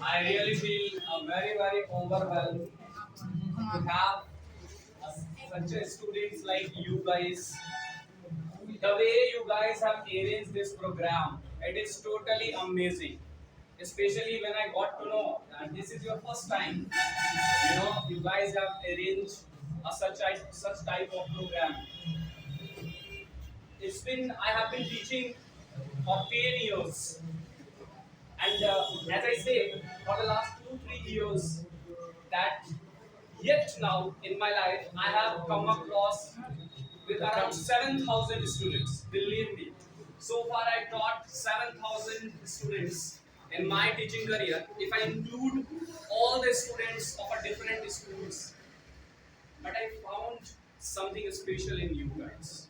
I really feel very overwhelmed to have such a students like you guys. The way you guys have arranged this program, it is totally amazing. Especially when I got to know that this is your first time. You guys have arranged such type of program. I have been teaching for 10 years, and as I say, for the last 2 3 years, that yet now in my life I have come across with around 7,000 students. Believe me, so far I taught 7,000 students in my teaching career. If I include all the students of a different schools, but I found something special in you guys.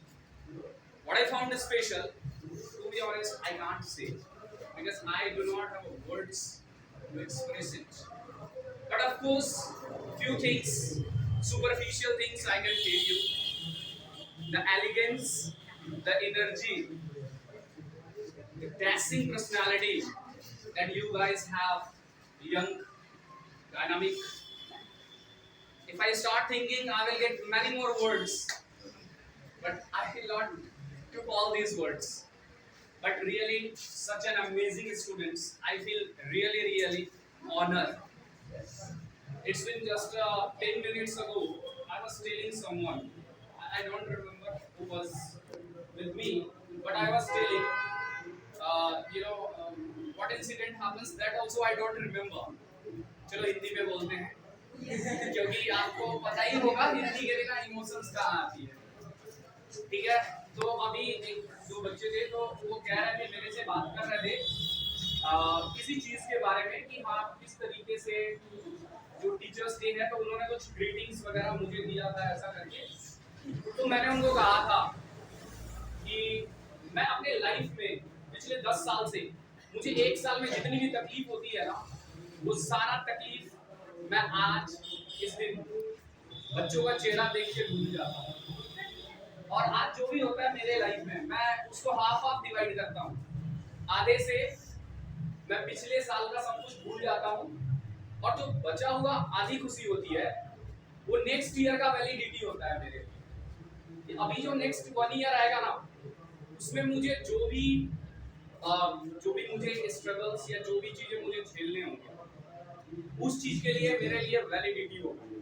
What I found special, to be honest, I can't say because I do not have words to express it. But of course, few things, superficial things I can tell you. The elegance, the energy, the dashing personality that you guys have, young, dynamic. If I start thinking, I will get many more words, but I will not took all these words. But really, such an amazing students. I feel really honored. It's been just 10 minutes ago. I was telling someone. I don't remember who was with me, but I was telling. What incident happens that also I don't remember. चलो हिंदी में बोलते हैं क्योंकि आपको पता ही होगा हिंदी के बिना इमोशंस कहाँ आती है। ठीक है, तो अभी एक दो बच्चे थे तो वो कह रहे थे, मेरे से बात कर रहे थे किसी चीज के बारे में कि हाँ किस तरीके से जो टीचर्स डे है तो उन्होंने कुछ ग्रीटिंग्स वगैरह मुझे दिया था ऐसा करके। तो मैंने उनको कहा था कि मैं अपने लाइफ में पिछले 10 साल से मुझे एक साल में जितनी भी तकलीफ होती है ना, वो सारा तकलीफ मैं आज इस दिन बच्चों का चेहरा देख के भूल जाता हूँ। और आज जो भी होता है मेरे लाइफ में मैं उसको हाफ डिवाइड करता हूँ। आधे से मैं पिछले साल का सब कुछ भूल जाता हूँ और जो बचा हुआ आधी खुशी होती है वो नेक्स्ट ईयर का वैलिडिटी होता है मेरे। अभी जो नेक्स्ट 1 ईयर आएगा ना, उसमें मुझे जो भी मुझे स्ट्रगल्स या जो भी चीजें मुझे झेलने होंगे, उस चीज के लिए मेरे लिए वैलिडिटी होगी।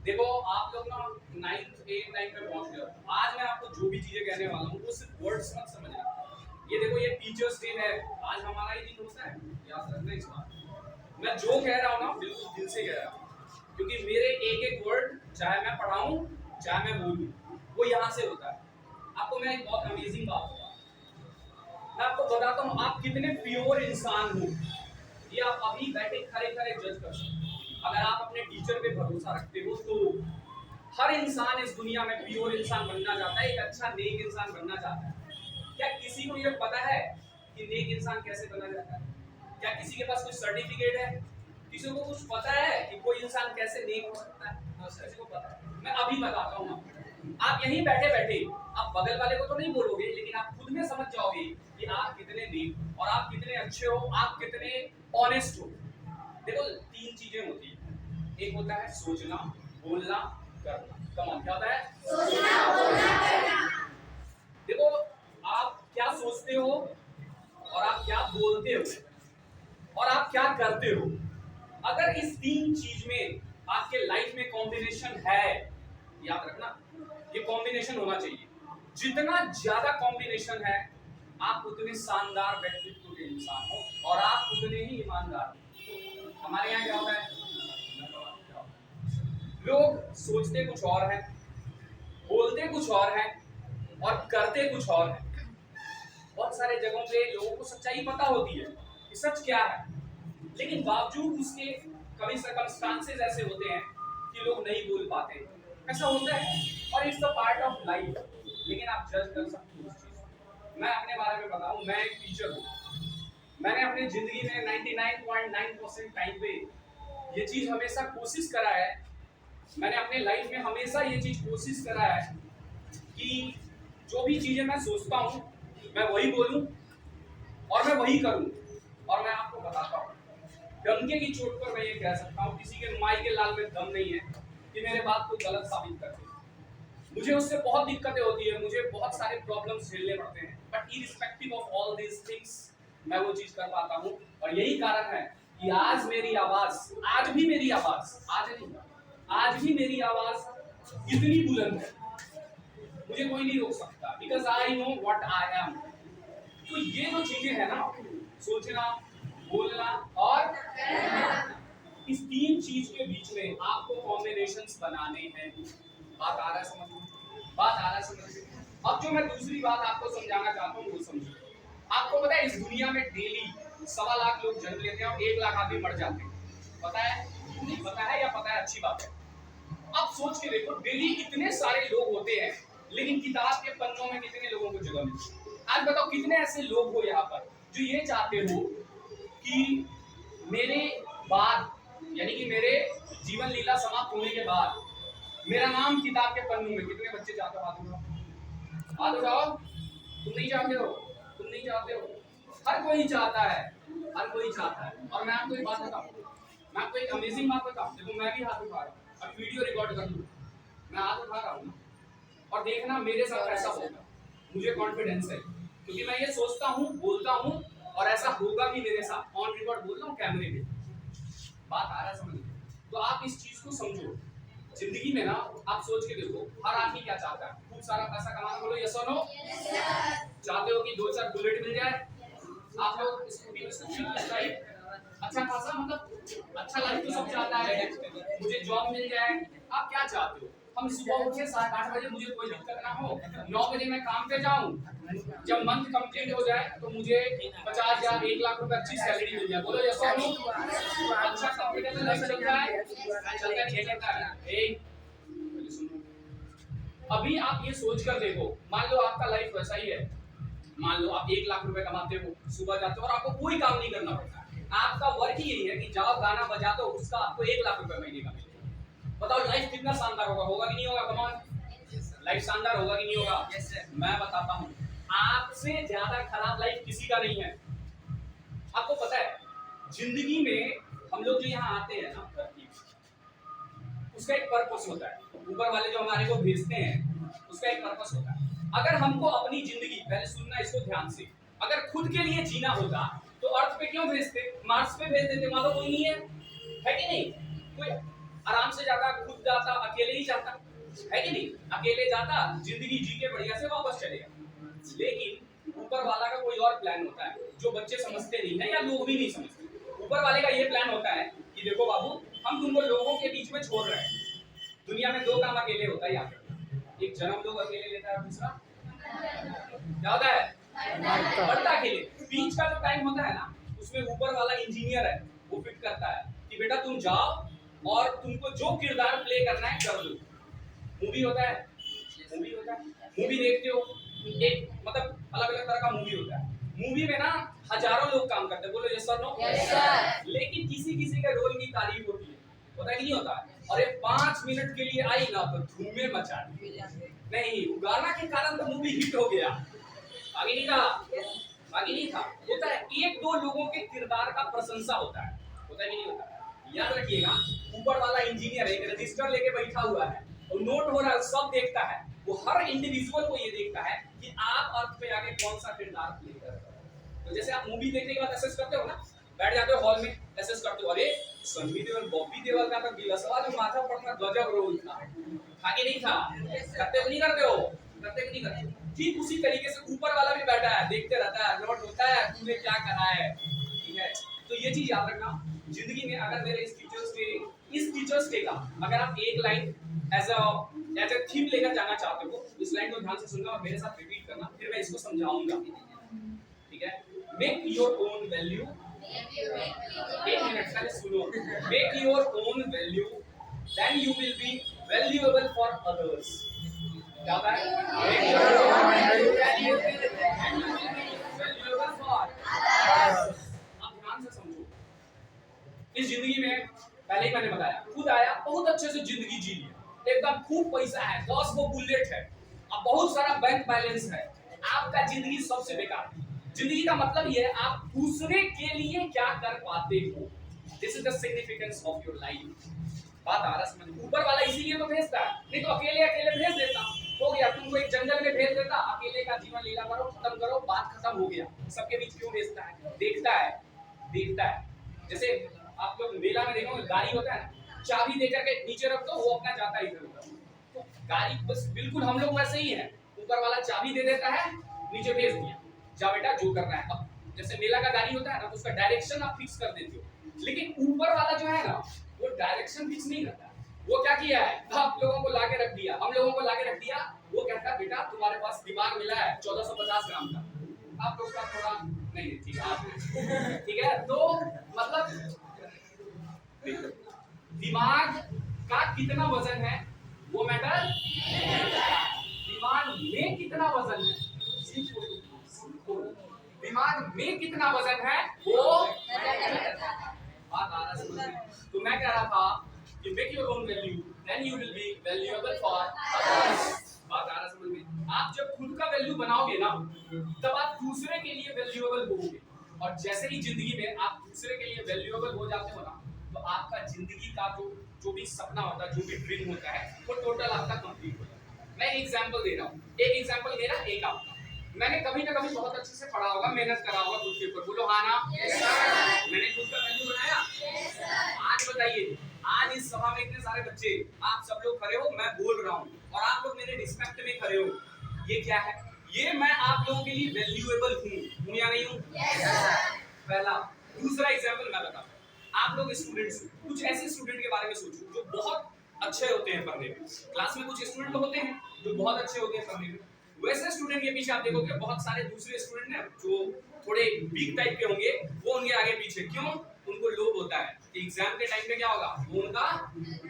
देखो आप लोग ना 9th 8th 9th में पहुंच गए। आज मैं आपको जो भी चीजें कहने वाला हूँ वो सिर्फ वर्ड्स मत समझना। ये देखो, ये टीचर्स डे है, आज हमारा ही दिन होता है, याद रखना इस बात। मैं जो कह रहा हूँ ना बिल्कुल दिल से कह रहा हूँ, क्योंकि मेरे एक एक वर्ड चाहे मैं पढ़ाऊँ चाहे मैं बोलूँ वो यहाँ से होता है। आपको मैं एक बहुत अमेजिंग बात बताऊँ, मैं आपको बताता हूँ आप कितने प्योर इंसान हो, ये आप अभी बैठे खड़े खड़े जज कर सकते हो। अगर आप अपने टीचर पे भरोसा रखते हो तो हर इंसान इस दुनिया में प्योर इंसान बनना चाहता है, एक अच्छा नेक इंसान बनना चाहता है। क्या किसी को ये पता है कि नेक इंसान कैसे बना जाता है? क्या किसी के पास कोई सर्टिफिकेट है? किसी को कुछ पता है कि कोई इंसान कैसे नेक हो सकता है? किसी को पता है? मैं अभी बताता हूँ आप यहीं बैठे बैठे आप बगल वाले को तो नहीं बोलोगे, लेकिन आप खुद में समझ जाओगे कि आप कितने नेक और आप कितने अच्छे हो, आप कितने ऑनेस्ट हो। देखो 3 चीजें होती है, एक होता है सोचना, बोलना, करना। कमाल क्या होता है? सोचना, बोलना, करना। देखो आप क्या सोचते हो और आप क्या बोलते हो और आप क्या करते हो, अगर इस 3 चीज में आपके लाइफ में कॉम्बिनेशन है, याद रखना ये कॉम्बिनेशन होना चाहिए। जितना ज्यादा कॉम्बिनेशन है आप उतने शानदार व्यक्तित्व के इंसान हो और आप उतने ही ईमानदार। हमारे यहाँ क्या होता है, लोग सोचते कुछ और है, बोलते कुछ और है और करते कुछ और है। बहुत सारे जगहों पे लोगों को सच्चाई पता होती है कि सच क्या है, लेकिन बावजूद उसके कभी सर्कमस्टांसेस ऐसे होते हैं कि लोग नहीं बोल पाते। ऐसा होता है और it's the part of life, लेकिन आप जज कर सकते हो उस चीज को। मैं अपने बारे में बताऊं, मैं एक टीचर हूँ। मैंने अपनी जिंदगी में 99.9% टाइम पे ये चीज हमेशा कोशिश करा है, मैंने अपने लाइफ में हमेशा ये चीज कोशिश करा है कि जो भी चीजें मैं सोचता हूँ मैं वही बोलूं और मैं वही करूं। और मैं आपको बताता हूँ डंके की चोट पर मैं ये कह सकता हूँ, किसी के माई के लाल में दम नहीं है कि मेरे बात को गलत साबित कर दे। मुझे उससे बहुत दिक्कतें होती है, मुझे बहुत सारे प्रॉब्लम्स झेलने पड़ते हैं, but irrespective of all these things मैं वो चीज कर पाता हूँ। और यही कारण है कि आज मेरी आवाज, आज भी मेरी आवाज, आज भी मेरी आवाज इतनी बुलंद है, मुझे कोई नहीं रोक सकता, because I know what I am. तो ये जो चीजें है ना, सोचना, बोलना और इस तीन चीज के बीच में आपको कॉम्बिनेशंस बनाने हैं। बात आ रहा है समझ में? बात आ रहा है समझ में? अब जो मैं दूसरी बात आपको समझाना चाहता हूँ वो समझिए। आपको पता है इस दुनिया में डेली 1.25 लाख लोग जन्म लेते हैं और 1 लाख आदमी मर जाते हैं। पता है? नहीं पता है या पता है? अच्छी बात है। अब सोच के देखो, डेली इतने सारे लोग होते हैं, लेकिन किताब के पन्नों में कितने लोगों को जगह मिलती है? आज बताओ कितने ऐसे लोग हो यहाँ पर जो ये चाहते हो कि मेरे बाद, यानी कि मेरे जीवन लीला समाप्त होने के बाद मेरा नाम किताब के पन्नों में, कितने बच्चे चाहते हो? हाथ उठाओ। तुम नहीं चाहते हो? तुम नहीं चाहते हो? हर कोई चाहता है, हर कोई चाहता है। और मैं आपको एक बात बताऊं, मैं आपको एक अमेजिंग बात बताऊं, देखो मैं भी हाथ उठा रहा हूँ, अब वीडियो रिकॉर्ड कर लूँ, मैं हाथ उठा रहा हूँ और देखना मेरे साथ ऐसा होगा, मुझे कॉन्फिडेंस है, क्योंकि मैं ये सोचता हूँ, बोलता हूँ और ऐसा होगा भी मेरे साथ। ऑन रिकॉर्ड बोल रहा हूँ, कैमरे में। बात आ रहा है समझ? तो आप इस चीज को समझो। जिंदगी में ना आप सोच के देखो, हर आदमी क्या चाहता है? खूब सारा पैसा कमाना। बोलो यस और नो? चाहते हो कि 2-4 बुलेट मिल जाए, आप लोग स्कूटी लाइफ अच्छा खासा, मतलब अच्छा लाइफ तो सब चाहता है, मुझे जॉब मिल जाए। आप क्या चाहते हो? हम सुबह उठे 7-8 बजे, मुझे कोई दिक्कत ना हो, 9 बजे मैं काम पे जाऊं, जब मंथ कंप्लीट हो जाए तो मुझे 50 या 1 लाख रुपए अच्छी सैलरी मिल जाए। बोलो यस और नो? अच्छा कंफर्टेबल लाइफ चल रहा है, चलता है नहीं चलता है? अभी आप ये सोच कर देखो, मान लो आपका लाइफ वैसा ही है, मान लो आप 1 लाख रुपए कमाते हो, सुबह जाते हो और आपको कोई काम नहीं करना पड़ता, आपका वर्क ही यही है कि जाओ गाना बजा दो, उसका आपको 1 लाख रुपए महीने का मिलेगा। बताओ लाइफ कितना शानदार होगा? होगा कि नहीं होगा? कमान लाइफ शानदार होगा कि नहीं होगा? मैं बताता हूँ, आपसे ज्यादा खराब लाइफ किसी का नहीं है। आपको पता है जिंदगी में हम लोग जो यहाँ आते हैं ना, उसका एक पर्पस होता है, ऊपर वाले जो हमारे को भेजते हैं उसका एक पर्पस होता है। अगर हमको अपनी जिंदगी, पहले सुनना इसको ध्यान से, अगर खुद के लिए जीना होता तो अर्थ पे क्यों भेजते? मार्स पे भेज देते, मान लो कोई नहीं है कि नहीं? कोई आराम से जाता, खुद जाता, अकेले ही जाता, है कि नहीं? अकेले जाता, जिंदगी जी के बढ़िया से वापस चलेगा। लेकिन ऊपर वाला का कोई और प्लान होता है जो बच्चे समझते नहीं है या लोग भी नहीं समझते। ऊपर वाले का ये प्लान होता है कि देखो बाबू, हम तुमको लोगों के बीच में छोड़ रहे हैं। दुनिया में 2 काम अकेले होता है यहाँ पे, एक जन्म लोग अकेले लेता है और दूसरा क्या होता है? बढ़ता अकेले। बीच का जो टाइम होता है ना, उसमें ऊपर वाला इंजीनियर है, वो फिट करता है कि बेटा तुम जाओ और तुमको जो किरदार प्ले करना है कर लो। मूवी होता है, मूवी देखते हो, एक मतलब अलग अलग तरह का मूवी होता है। मूवी में ना हजारों लोग काम करते हैं, बोलो यस और नो? लेकिन किसी किसी के रोल की तारीफ होती है, होता है कि नहीं होता? अरे 5 मिनट के लिए आई ना तो धूमें मचा दी, नहीं गाना के कारण तो मूवी हिट हो गया, आगे नहीं था, आगे नहीं था। होता है 1-2 लोगों के किरदार का प्रशंसा होता है, होता है कि नहीं होता? याद रखिएगा, ऊपर वाला इंजीनियर एक रजिस्टर लेके बैठा हुआ है और नोट हो रहा है, सब देखता है, वो हर इंडिविजुअल को ये देखता है कि आप अर्थ पे आगे कौन सा किरदार प्ले कर रहे हो। तो जैसे आप मूवी देखने के बाद एसेस करते हो ना, बैठ जाते हो हॉल में, एसेस करते हो, अरे सन्नी देओल, बॉबी देओल का तो गिलसवा जो माथा पर था गजब रोल था कि नहीं था? करते हो नहीं करते हो? करते हो नहीं करते? ठीक उसी तरीके से ऊपर वाला भी बैठा है, देखते रहता है, नोट होता है तूने क्या करा है, ठीक है? तो ये चीज याद रखना, जिंदगी में अगर मेरे इस टीचर्स डे का अगर आप एक लाइन एज अ थीम लेकर जाना चाहते हो, इस लाइन को ध्यान से सुनना और मेरे साथ रिपीट करना, फिर मैं इसको समझाऊंगा, ठीक है? मेक योर ओन वैल्यू, एक मिनट पहले सुनो, make your own value, then you will be valuable for others. क्या होता है? Make your own value, then you will be valuable for others. आप ध्यान से समझो, इस जिंदगी में पहले ही मैंने बताया, खुद आया, बहुत अच्छे से जिंदगी जी ली, एकदम खूब पैसा है, 10 गो बुलेट है, अब बहुत सारा बैंक बैलेंस है, आपका जिंदगी सबसे बेकार। जिंदगी का मतलब ये है आप दूसरे के लिए क्या कर पाते हो, this is the significance of your life. बात आ रहा समझ में? ऊपर वाला इसीलिए तो भेजता है, नहीं तो अकेले अकेले भेज देता, हो गया, तुमको एक जंगल में भेज देता, अकेले का जीवन लीला करो, खत्म करो, बात खत्म हो गया। सबके बीच क्यों भेजता है? देखता है, देखता है। जैसे आप लोग मेला में देखोगे गाड़ी होता है ना, चाबी देकर के नीचे रख दो, वो अपना जाता है इधर उधर। तो गाड़ी बस बिल्कुल हम लोग वैसे ही है, ऊपर वाला चाबी दे देता है, नीचे भेज दिया, जा बेटा जो करना है। अब जैसे मेला का गाड़ी होता है ना, तो उसका डायरेक्शन आप फिक्स कर देते हो, लेकिन ऊपर वाला जो है ना, वो डायरेक्शन फिक्स नहीं करता। वो क्या किया है, आप लोगों को लाके रख दिया, हम लोगों को लाके रख दिया। वो कहता है बेटा तुम्हारे पास दिमाग मिला है 1450 ग्राम का, आप लोग का थोड़ा नहीं, ठीक है आप, ठीक है। तो मतलब दिमाग का कितना वजन है वो मैटर, दिमाग में कितना वजन है, दिमाग में कितना वजन है वो बात आ रहा समझ में? तो मैं कह रहा था कि make your own value, then you will be valuable for others. बात आ रहा समझ में? आप जब खुद का वैल्यू बनाओगे ना, तब आप दूसरे के लिए वैल्यूएबल होगे। और जैसे ही जिंदगी में आप दूसरे के लिए वैल्यूएबल हो जाते हो ना, तो आपका जिंदगी का जो भी सपना होता है, जो भी ड्रीम होता है, वो टोटल आपका कंप्लीट हो जाता है। मैं एग्जांपल दे रहा हूँ, एक एग्जांपल मेरा, एक आपका। मैंने कभी ना कभी बहुत अच्छे से पढ़ा होगा, मेहनत करा होगा खुद के ऊपर, बोलो हाँ ना? मैंने खुद का वैल्यू बनाया। आज बताइए, आज इस सभा में इतने सारे बच्चे, आप सब लोग खड़े हो, मैं बोल रहा हूँ और आप लोग मेरे रिस्पेक्ट में खड़े हो, ये क्या है? ये मैं आप लोगों के लिए वैल्यूएबल हूँ या नहीं हूँ? पहला। दूसरा एग्जांपल मैं बताता हूँ, आप लोग स्टूडेंट्स, कुछ ऐसे स्टूडेंट के बारे में सोचो जो बहुत अच्छे होते हैं पढ़ने में। क्लास में कुछ स्टूडेंट होते हैं जो बहुत अच्छे होते हैं पढ़ने में, वैसे स्टूडेंट के पीछे आप देखोगे बहुत सारे दूसरे स्टूडेंट हैं जो थोड़े वीक टाइप के होंगे, वो उनके आगे पीछे। क्यों? उनको लोभ होता है कि एग्जाम के टाइम पे क्या होगा, वो उनका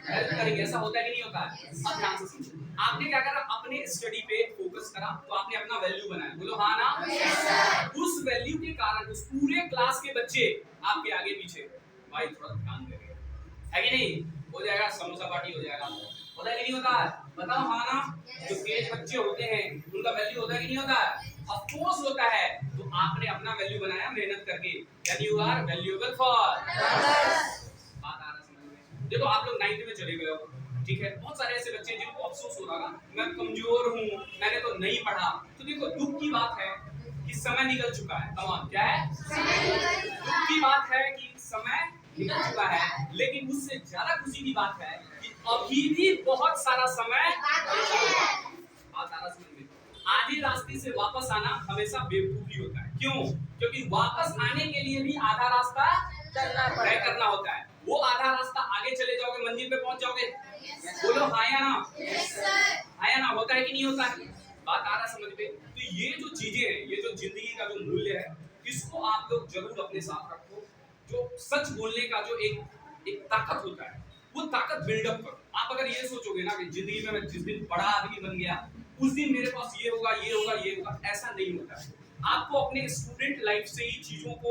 हेल्प करेंगे। ऐसा होता है कि नहीं होता है? अब ध्यान से सुनिए, आपने क्या करा, अपने स्टडी पे फोकस करा, तो आपने अपना वैल्यू बनाया, बोलो हाँ ना? उस वैल्यू के कारण उस पूरे क्लास के बच्चे आपके आगे पीछे, भाई थोड़ा ध्यान देंगे, है कि नहीं? हो जाएगा, समोसा पार्टी हो जाएगा। होता है कि नहीं होता है? बताओ हाँ ना? जो तेज बच्चे होते हैं उनका वैल्यू होता है कि नहीं होता है? ऑफ कोर्स होता है। तो आपने अपना वैल्यू बनाया मेहनत करके, यानी you are valuable for others. बात आ रहा समझ में? देखो आप लोग 9th में चले गए हो, ठीक है, बहुत सारे ऐसे बच्चे जिनको अफसोस हो रहा, मैं कमजोर हूँ, मैंने तो नहीं पढ़ा। तो देखो दुख की बात है कि समय निकल चुका है। कमान क्या है? दुख की बात है कि समय निकल चुका है, लेकिन उससे ज्यादा खुशी की बात है कि अभी भी बहुत सारा समय आधे रास्ते से वापस आना हमेशा बेवकूफी होता है। क्यों? क्योंकि वापस आने के लिए भी आधा रास्ता तय करना होता है। वो आधा रास्ता आगे चले जाओगे, मंजिल पे पहुंच जाओगे। बोलो हाँ या ना? हाँ या ना? होता है कि नहीं होता है? बात आ रहा समझ में? तो ये जो चीजें हैं, ये जो जिंदगी का जो मूल्य है, इसको आप लोग जरूर अपने साथ रखो। जो सच बोलने का जो एक ताकत होता है, वो ताकत बिल्डअप करो। आप अगर ये सोचोगे ना कि जिंदगी में मैं जिस दिन बड़ा आदमी बन गया उस दिन मेरे पास ये होगा, ये होगा, ये होगा, ऐसा नहीं होता है। आपको अपने स्टूडेंट लाइफ से ही चीजों को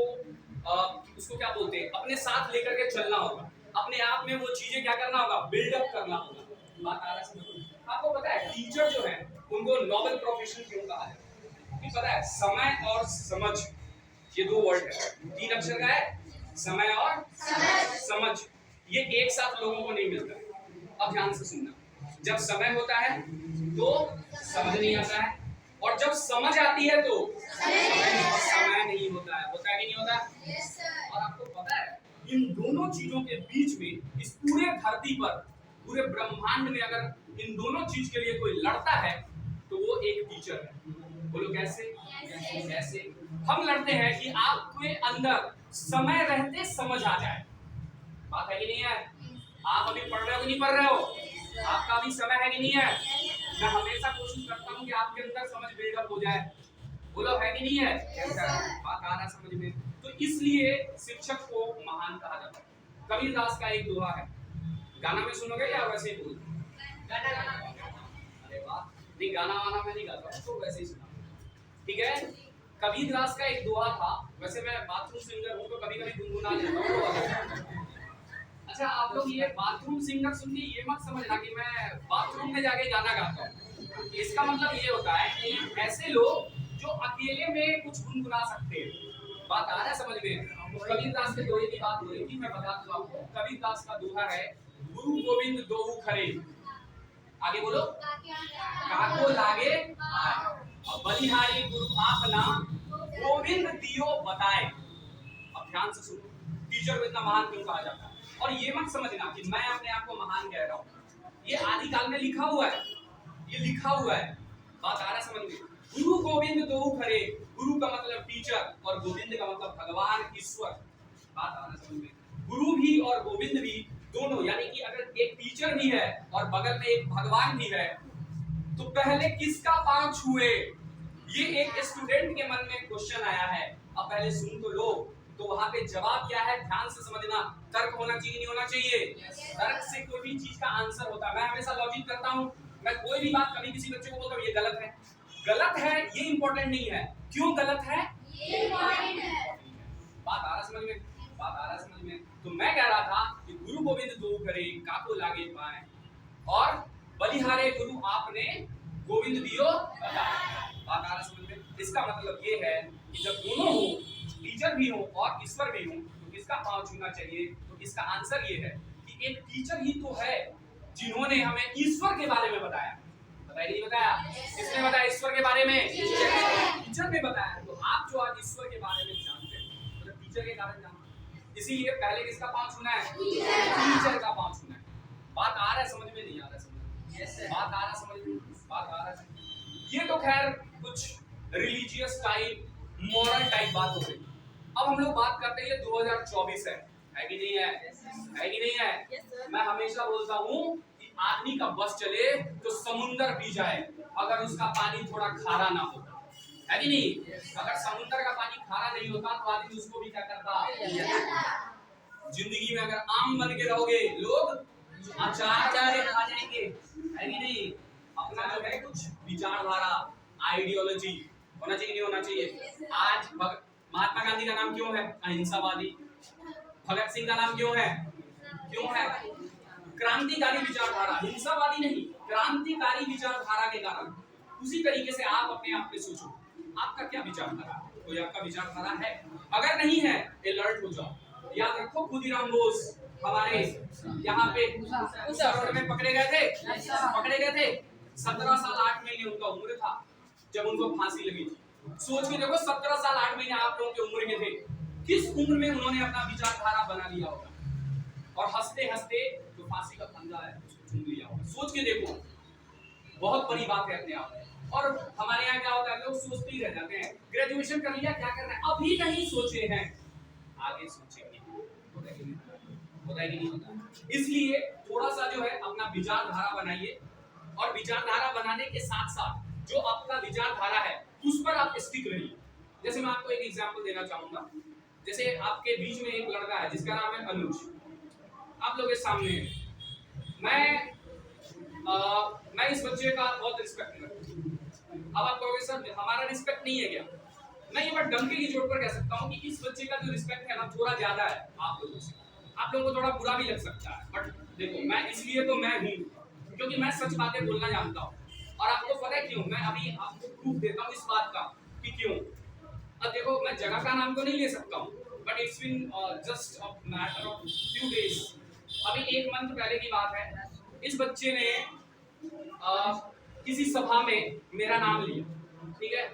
उसको क्या बोलते हैं, अपने साथ लेकर के चलना होगा। अपने आप में वो चीजें क्या करना होगा, बिल्डअप करना होगा। बात आ रहा है? आपको पता है टीचर जो है उनको नोबेल प्रोफेशन क्यों कहा है? कि पता है, समय और समझ, ये दो वर्ड है, 3 अक्षर का है, समय और समझ। ये एक साथ लोगों को नहीं मिलता। अब ध्यान से सुनना, जब समय होता है तो समझ नहीं आता है, और जब समझ आती है तो समय नहीं होता है। होता है कि नहीं होता? और आपको पता है इन दोनों चीजों के बीच में, इस पूरे धरती पर, पूरे ब्रह्मांड में अगर इन दोनों चीज के लिए कोई लड़ता है तो वो एक टीचर है। बोलो कैसे? कैसे हम लड़ते हैं कि आपके अंदर समय रहते समझ आ जाए। बात है कि नहीं है? आप अभी पढ़ रहे हो कि नहीं पढ़ रहे हो? आपका भी समय है कि नहीं है? मैं हमेशा कोशिश करता हूँ कि आपके अंदर समझ बिल्डअप हो जाए। बोलो है कि नहीं है? बात आ रहा समझ में? तो इसलिए शिक्षक को महान कहा जाता है। कबीरदास का एक दोहा है, गाना में सुनोगे या वैसे ही बोल? गाना। अरे वाह, नहीं गाना वाना मैं नहीं गाता, तो वैसे ही सुना, ठीक है। कबीरदास का एक दोहा था, वैसे मैं बाथरूम सिंगर हूँ तो कभी कभी गुनगुना लेता हूँ। अच्छा आप लोग ये बाथरूम सिंगर सुन के ये मत समझना कि मैं बाथरूम में जाके गाना गाता हूँ। इसका मतलब ये होता है कि ऐसे लोग जो अकेले में कुछ गुनगुना सकते हैं। बात आ रहा है समझ में? कबीरदास के दोहे की बात हो रही थी, मैं बता दूं आपको। कबीरदास का दोहा है, गुरु गोविंद दोऊ खरे, आगे बोलो, काको लागे और बलिहारी गुरु आप ना गोविंद दियो बताए। अब ध्यान से सुनो, टीचर को इतना महान क्यों कहा जाता है? और ये मत समझना कि मैं अपने आप को महान कह रहा हूँ, ये आदि काल में लिखा हुआ है, ये लिखा हुआ है। बात आ रहा है समझ में? गुरु गोविंद दो खरे, गुरु का मतलब टीचर और गोविंद का मतलब भगवान ईश्वर। बात आ रहा है समझ में? गुरु भी और गोविंद भी दोनों, यानी कि अगर एक टीचर भी है और बगल में एक भगवान भी है, तो पहले किसका पांव छुए? ये एक स्टूडेंट के मन में क्वेश्चन आया है। अब पहले सुन तो लो, तो वहां पे जवाब क्या है ध्यान से समझना। तर्क होना चाहिए, नहीं होना चाहिए? तर्क से कोई भी चीज का आंसर होता है। मैं हमेशा लॉजिक करता हूँ, मैं कोई भी बात कभी किसी बच्चे को बोलता हूँ ये गलत है, गलत है ये इंपॉर्टेंट नहीं है, क्यों गलत है ये इंपॉर्टेंट है। बात आ रहा समझ में? बात आ रहा समझ में? तो मैं कह रहा था कि गुरु गोविंद दो करे, काको लागे पाए, और बलिहारे गुरु आपने गोविंद दियो बताए। बात आ रहा समझ में? इसका मतलब ये है कि जब दोनों हो, टीचर भी हो और ईश्वर भी हो, तो किसका पांव छूना चाहिए? तो इसका आंसर ये है कि एक टीचर ही तो है जिन्होंने हमें ईश्वर के बारे में बताया। बताया नहीं बताया? किसने बताया ईश्वर के बारे में? टीचर ने बताया। तो आप जो आज ईश्वर के बारे में जानते हैं, मतलब टीचर के कारण जानते हैं, इसीलिए पहले किसका पांव छूना है? टीचर का पांव छूना है। बात आ रहा है समझ में? नहीं आ रहा समझ में? बात आ रहा समझ में? बात आ रहा है। ये तो खैर कुछ रिलीजियस टाइप, मॉरल टाइप बात हो गई। अब हम लोग बात करते हैं, ये 2024 है कि नहीं है? है कि नहीं है? मैं हमेशा बोलता हूँ कि आदमी का बस चले तो समुंदर पी जाए, अगर उसका पानी थोड़ा खारा ना हो, है कि नहीं? अगर समुंदर का पानी खारा नहीं होता तो आदमी उसको भी क्या करता? जिंदगी में अगर आम बन के रहोगे, लोग अचार खा जाएंगे, है कि नहीं? अपना जो है कुछ विचारधारा, आइडियोलॉजी होना चाहिए, नहीं होना चाहिए? आज महात्मा गांधी का नाम क्यों है? अहिंसावादी। भगत सिंह का नाम क्यों है? क्यों है? क्रांतिकारी विचारधारा, हिंसावादी नहीं, क्रांतिकारी विचारधारा के कारण। उसी तरीके से आप अपने आप पे सोचो, आपका क्या विचारधारा? कोई आपका विचारधारा है? अगर नहीं है, अलर्ट हो जाओ। याद रखो, खुदीराम बोस हमारे यहाँ पे उस रोड में पकड़े गए थे। 17 साल 8 महीने उनका उम्र था जब उनको फांसी लगी थी। सोच के देखो, 17 साल 8 महीने आप लोगों की उम्र के थे, किस उम्र में उन्होंने अपना विचारधारा बना लिया होगा, और हंसते हंसते जो फांसी का फंदा है उसको चुन लिया होगा। सोच के देखो, बहुत बड़ी बात है अपने आप में। और हमारे यहाँ क्या होता है, लोग सोचते ही रह जाते हैं, ग्रेजुएशन कर लिया, क्या करना है, अभी नहीं सोचे हैं, आगे सोचेंगे। होता है कि नहीं होता? इसलिए थोड़ा सा जो है अपना विचारधारा बनाइए, और विचारधारा बनाने के साथ साथ जो आपका विचारधारा है उस पर आप स्टिक रहिए। जैसे मैं आपको एक एग्जांपल देना चाहूंगा। जैसे आपके बीच में एक लड़का है जिसका नाम है अनुज, आप लोगों के सामने है। मैं इस बच्चे का बहुत रिस्पेक्ट करता हूँ। अब आप कहोगे सर हमारा रिस्पेक्ट नहीं है क्या? मैं ये बात डंके की चोट पर कह सकता हूँ कि इस बच्चे का जो रिस्पेक्ट है ना, थोड़ा ज्यादा है आप लोगों से। आप लोगों को थोड़ा बुरा भी लग सकता है, बट देखो, मैं इसलिए तो मैं हूँ क्योंकि मैं सच बातें बोलना जानता हूँ। और आपको पता है क्यों? मैं अभी आपको प्रूफ देता हूँ इस बात का कि क्यों। अब देखो, मैं जगह का नाम तो नहीं ले सकता हूँ, but it's been just a matter of few days. अभी 1 मंथ पहले की बात है, इस बच्चे ने किसी सभा में मेरा नाम लिया, ठीक है?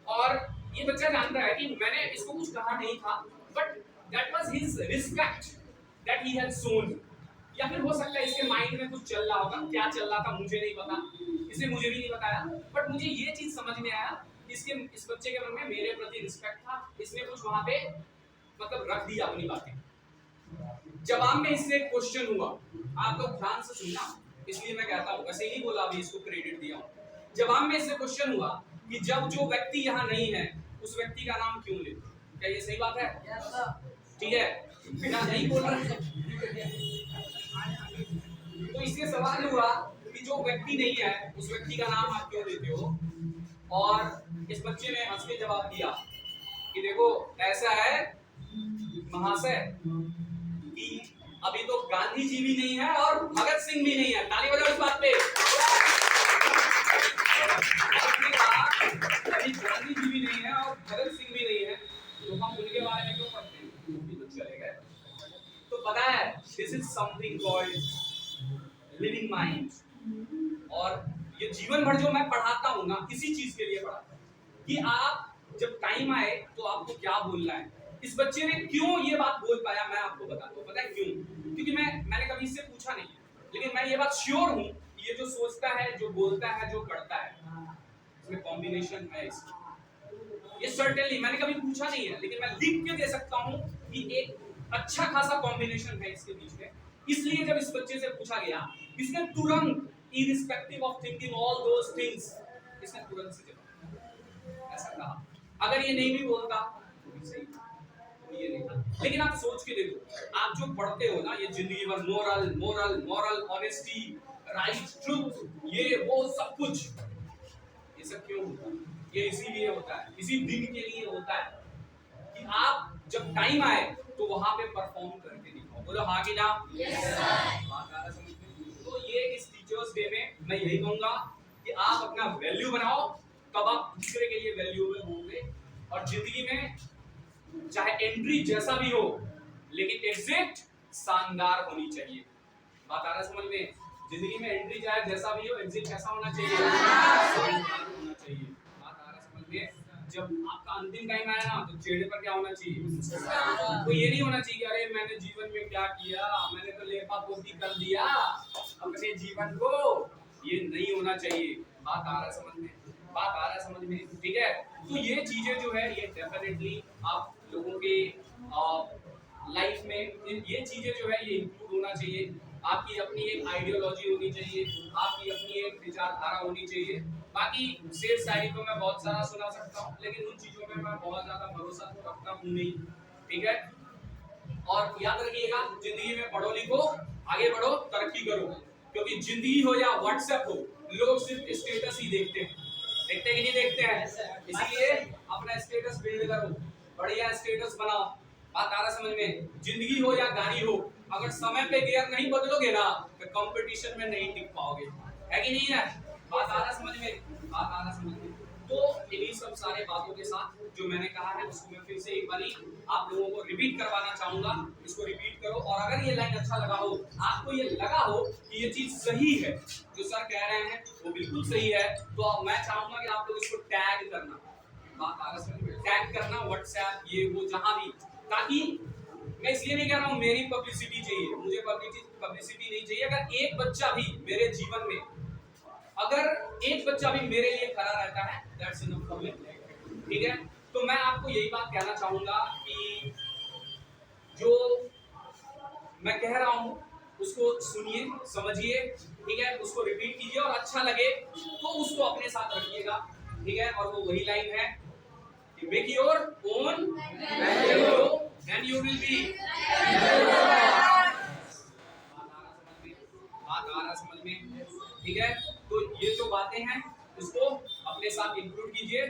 और ये बच्चा जानता है कि मैंने इसको कुछ कहा नहीं था, but that was his respect that he had shown. या फिर हो सकता है इसके माइंड में कुछ चल रहा होगा, क्या चल रहा था मुझे नहीं पता, इसने मुझे भी नहीं बताया, बट मुझे ये चीज समझ में आया इस बच्चे के मन में मेरे प्रति रिस्पेक्ट था। इसने कुछ वहां पे मतलब रख दिया अपनी बातें। जवाब में इससे क्वेश्चन हुआ, आप लोग ध्यान से सुनना, इसलिए मैं कहता हूँ, ऐसे ही बोला, अभी इसको क्रेडिट दिया हूँ। जवाब में इससे क्वेश्चन हुआ कि जब जो व्यक्ति यहाँ नहीं है उस व्यक्ति का नाम क्यों ले? क्या ये सही बात है? ठीक है, बिना नहीं बोल रहे। तो इससे सवाल हुआ कि जो व्यक्ति नहीं है उस व्यक्ति का नाम आप क्यों लेते हो? और इस बच्चे ने हंस के जवाब दिया कि देखो ऐसा है महाशय कि अभी तो गांधी जी भी नहीं है और भगत सिंह भी नहीं है। ताली बजाओ इस बात पे। अभी गांधी जी भी नहीं है और भगत सिंह भी नहीं है, तो हम उनके बारे में क्यों पढ़ते हैं? पता है this is something called living mind. और ये जीवन भर जो मैं पढ़ाता हूँ ना, इसी चीज के लिए पढ़ाता हूँ कि आप जब टाइम आए तो आपको क्या बोलना है। इस बच्चे ने क्यों ये बात बोल पाया मैं आपको बताता हूँ। पता है क्यों? क्योंकि मैंने कभी इससे पूछा नहीं है, लेकिन मैं ये बात श्योर हूँ कि ये जो सोचता है, जो बोलता है, जो करता है, इसमें कॉम्बिनेशन है इसकी। ये सर्टेनली मैंने कभी पूछा नहीं है, लेकिन मैं लिख के दे सकता हूँ कि एक अच्छा खासा कॉम्बिनेशन है इसके बीच में। इसलिए जब इस बच्चे से पूछा गया, इसने तुरंत irrespective of thinking all those things, इसने तुरंत से जवाब ऐसा कहा। अगर ये नहीं भी बोलता तो भी सही था, तो ये नहीं था। लेकिन आप सोच के देखो, आप जो पढ़ते हो ना, ये जिंदगी भर moral moral moral, honesty, right, truth, ये वो सब कुछ, ये सब क्यों होता है? ये इसीलिए होता है, इसी दिन के लिए होता है कि आप जब टाइम आए तो वहां पे परफॉर्म करके दिखाओ। बोलो हाँ कि ना? Yes sir. तो ये इस टीचर्स डे में मैं यही कहूंगा कि आप अपना वैल्यू बनाओ, तब आप दूसरे के लिए वैल्यूएबल होंगे। और जिंदगी में चाहे एंट्री जैसा भी हो, लेकिन एग्जिट शानदार होनी चाहिए। बात आ रहा है समझ में? जिंदगी में एंट्री चाहे जैसा भी हो, एग्जिट कैसा होना चाहिए? शानदार होना चाहिए। बात आ रहा है समझ में? जब आपका अंतिम टाइम आया ना, तो चेहरे पर क्या होना चाहिए? तो ये नहीं होना चाहिए अरे मैंने जीवन में क्या किया, मैंने तो लेपा पोती कर दिया अपने जीवन को। ये नहीं होना चाहिए। बात आ रहा है समझ में? बात आ रहा है समझ में? ठीक है। तो ये चीजें जो है, ये डेफिनेटली आप लोगों के लाइफ में ये चीजें जो है ये इंक्लूड होना चाहिए। आपकी अपनी एक आइडियोलॉजी होनी चाहिए, आपकी अपनी एक विचारधारा होनी चाहिए। बाकी शेर शायरी तो मैं बहुत सारा सुना सकता हूँ, लेकिन उन चीजों में मैं बहुत ज्यादा भरोसा तो रखता हूँ नहीं। ठीक है। और याद रखिएगा, जिंदगी में पढ़ो लिखो, आगे बढ़ो, तरक्की करो। क्योंकि जिंदगी हो या व्हाट्सएप हो, लोग सिर्फ स्टेटस ही देखते हैं। देखते कि नहीं देखते हैं? इसीलिए अपना स्टेटस बिल्ड करो, बढ़िया स्टेटस बनाओ। बात आ रहा समझ में? जिंदगी हो या गाड़ी हो, अगर समय पे गियर नहीं बदलोगे ना, तो कंपटीशन में नहीं टिक पाओगे। है कि नहीं है? बात आ रहा समझ में? बात आ रहा समझ में? तो इन्हीं सब सारे बातों के साथ जो मैंने कहा है उसको मैं फिर से एक बारी आप लोगों को रिपीट करवाना चाहूंगा। इसको रिपीट करो, और अगर ये लाइन अच्छा लगा हो, आपको ये लगा हो कि ये चीज सही है, जो सर कह रहे हैं वो बिल्कुल सही है, तो अब मैं चाहूंगा कि आप लोग इसको टैग करना। बात आ रहा समझ में? टैग करना व्हाट्सएप, ये वो जहां भी, ताकि मैं इसलिए नहीं कह रहा हूँ मेरी पब्लिसिटी चाहिए, मुझे पब्लिसिटी नहीं चाहिए। अगर एक बच्चा भी मेरे जीवन में, अगर एक बच्चा भी मेरे लिए खड़ा रहता है, दैट्स इनफ फॉर मी। ठीक है। तो मैं आपको यही बात कहना चाहूंगा कि जो मैं कह रहा हूँ उसको सुनिए, समझिए, ठीक है, उसको रिपीट कीजिए, और अच्छा लगे तो उसको अपने साथ रखिएगा। ठीक है। और वो वही लाइन है कि make your own value and you will B. बात आ रहा समझ में? ठीक है। तो ये जो बातें हैं उसको अपने साथ इंक्लूड कीजिए।